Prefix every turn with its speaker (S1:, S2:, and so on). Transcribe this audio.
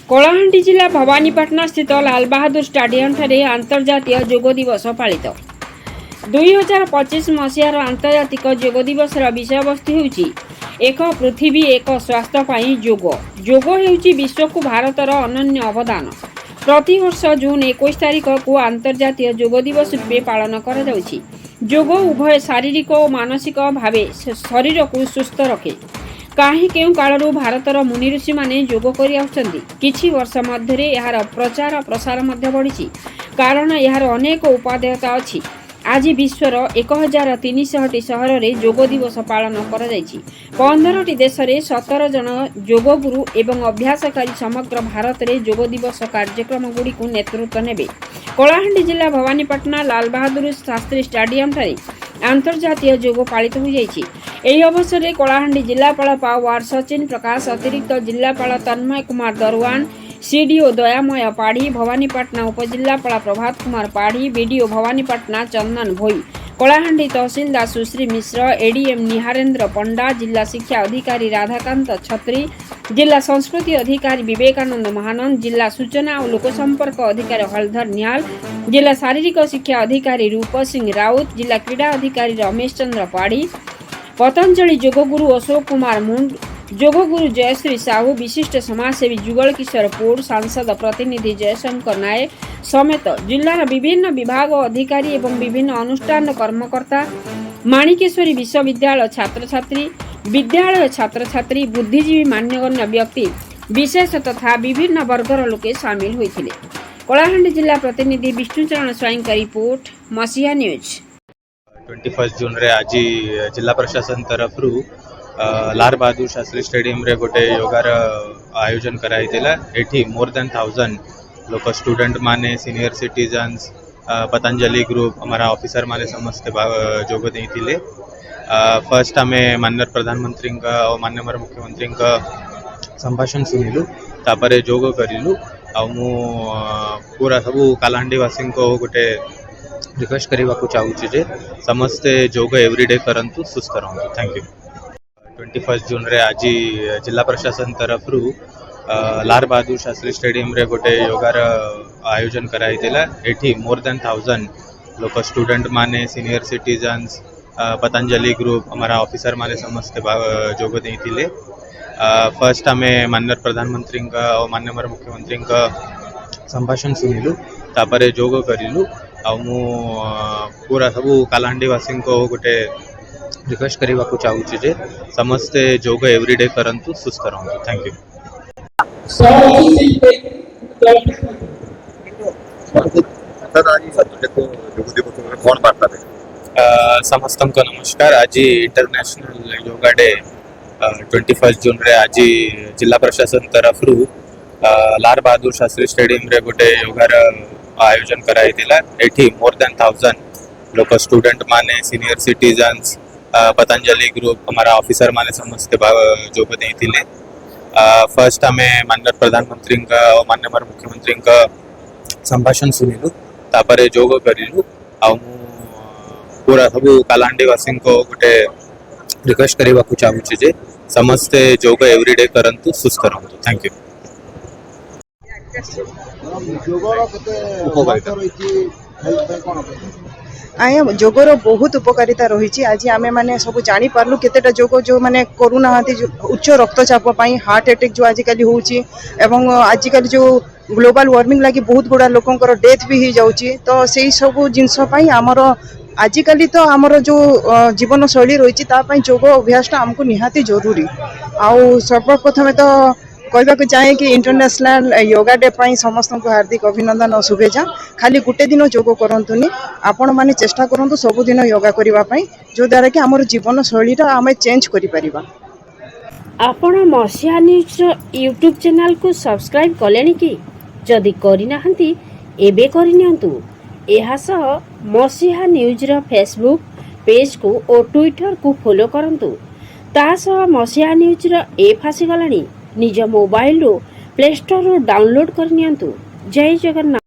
S1: कलाहांडी जिला भवानीपाटना स्थित लाल बहादुर स्टाडियम ठारे अंतर्जातीय योग दिवस पालित 2025 मसीहार अंतर्जातिक योग दिवस विषय वस्तु होउची एक पृथ्वी एक स्वास्थ्य पाई योग योग होउची विश्व को भारतर अनन्य अवदान। प्रति वर्ष जून 21 तारिख को अंतर्जातीय योग दिवस रूपे पालन करा जाउची। योग उभय शारीरिक और मानसिक भावे शरीर को सुस्थ रखे। कहीं केउ कालरू भारतर मुनि ऋषि माने योग करि आउछन्ति। किछि वर्ष मध्यरे यार प्रचार प्रसार मध्य बढ़िछि कारण यार अनेक उपादेयता अछि। आज विश्वर 1300 सहर रे योग दिवस पालन करा जाइछि। 15 देश रे 17 जन योग गुरु एवं अभ्यासकारी समग्र भारत रे योग दिवस कार्यक्रम गुडी को नेतृत्व नेबे। कलाहांडी जिला भवानीपाटना लाल बहादुर शास्त्री स्टाडियम ठारे अंतर्जातीय योग पालित हो जाइछि। एही अवसर में कलाहांडी जिलापाल पावर सचिन प्रकाश, अतिरिक्त जिलापाल तन्मय कुमार दरवान, सीडीओ दयामय पाढ़ी, भवानीपाटना उपजिलापाल प्रभात कुमार पाढ़ी, बीडीओ भवानीपाटना चंदन भोई, कलाहांडी तहसीलदार सुश्री मिश्र, एडीएम निहारेन्द्र पंडा, जिला शिक्षा अधिकारी राधाकांत छत्री, जिला संस्कृति अधिकारी विवेकानंद महानंद, जिला सूचना और लोकसंपर्क अधिकारी हलधर निहाल, जिला शारीरिक शिक्षा अधिकारी रूप सिंह राउत, जिला क्रीड़ा अधिकारी रमेश चंद्र पाढ़ी, पतंजलि योगगुरु अशोक कुमार मुंड, योगगुरु जयश्री साहू, विशिष्ट समाजसेवी जुगल किशोर पुर, सांसद प्रतिनिधि जयशंकर नायक समेत जिलार विभिन्न विभाग अधिकारी एवं विभिन्न अनुष्ठान कर्मकर्ता, माणिकेश्वरी विश्वविद्यालय छात्र छात्री, विद्यालय छात्र छात्री, बुद्धिजीवी मान्यगण्य व्यक्ति विशेष तथा विभिन्न वर्गर लोके सामिल होइथिले। कलाहांडी जिला प्रतिनिधि विष्णुचरण स्वाईं का रिपोर्ट, मसीहा न्यूज।
S2: 21 जून रे आज जिला प्रशासन तरफ लाल बहादुर शास्त्री स्टेडियम रे गोटे योगार आयोजन कराई एठी मोर देन 1000 लोक स्टूडेंट माने सीनियर सिटीजन्स पतंजलि ग्रुप हमारा ऑफिसर माने समस्त जोग देइथिले। फर्स्ट आमे माननीय प्रधानमंत्री और माननीय मुख्यमंत्री संभाषण सुनिलु तापरे जोग करिलु आ मु पूरा सबू कलाहांडी वासी को गोटे रिक्वेस्ट करने को चाहूँ जे समस्ते योग एवरीडे करंतु सुस्थ रहंतु। Thank you. 21 जून रे आज जिला प्रशासन तरफ लाल बहादुर शास्त्री स्टेडियम रे गोटे योगार आयोजन कराई एठी मोर देन 1000 लोक स्टूडेंट माने सीनियर सिटीजन्स पतंजलि ग्रुप हमारा ऑफिसर माने समस्त जोग देइथिले। फर्स्ट आमे माननीय प्रधानमंत्री और माननीय मुख्यमंत्री संभाषण सुनिलु तापरे जोग करिलु आ मु पूरा सबू कलाहांडी वासी को गोटे रिक्वेस्ट करने को चाहूँ जे समस्ते योग एवरीडे करंतु सुस्थ रहंतु। Thank you. समस्त को नमस्कार। आज इंटरनेशनल योगा डे 21 जून रे आज जिला प्रशासन तरफ लाल बहादुर शास्त्री स्टेडियम रे गोटे योगार आयोजन कराई एठी मोर देन 1000 लोक स्टूडेंट माने सीनियर सिटीजन्स पतंजलि ग्रुप हमारा ऑफिसर माने समस्त जोग देइथिले। फर्स्ट आमे माननीय प्रधानमंत्री और माननीय मुख्यमंत्री संभाषण सुनिलु तापरे जोग करिलु आ मु पूरा सबू कलाहांडी वासी को गोटे रिक्वेस्ट करने को चाहूँ जे समस्ते योग एवरीडे करंतु सुस्थ रहंतु। Thank you.
S3: आया जोगर बहुत उपकारिता रही। आज आमे माने सब जानी पारलु केतेटा जोग जो माने करूना उच्च रक्तचाप हार्ट अटैक जो आजिकल होउची एवं आजिकल जो ग्लोबल वार्मिंग लगी बहुत गुड़ा लोकंकर डेथ भी हो जाउची। तो सेही सब जिनस पई हमर आजिकल तो आमर जो जीवन शैली रही योग अभ्यास आमको निहाती जरूरी। आउ सर्वप्रथमे तो कहवाक चाहे कि इंटरनेशनल योगा डे पाई समस्त को हार्दिक अभिनंदन और शुभेच्छा। खाली गोटे दिन योग करंतुनी आपण माने चेष्टा करंतु सबुदिन योगा करिवा पाई जो द्वारा कि हमर जीवन शैली आमे चेंज करि परिबा।
S1: आपण मसीहा न्यूज यूट्यूब चैनल को सब्सक्राइब कलेनी कि जदि करि नाहंती एबे करि नियंतु। एहा सह मसीहा न्यूज रो फेसबुक पेज को और ट्विटर को फॉलो करंतु। ता सह मसीहा न्यूज रो ऐप आसी गलानी निज मोबाइल रो प्ले स्टोर रो डाउनलोड कर नियंतु। जय जगन्नाथ।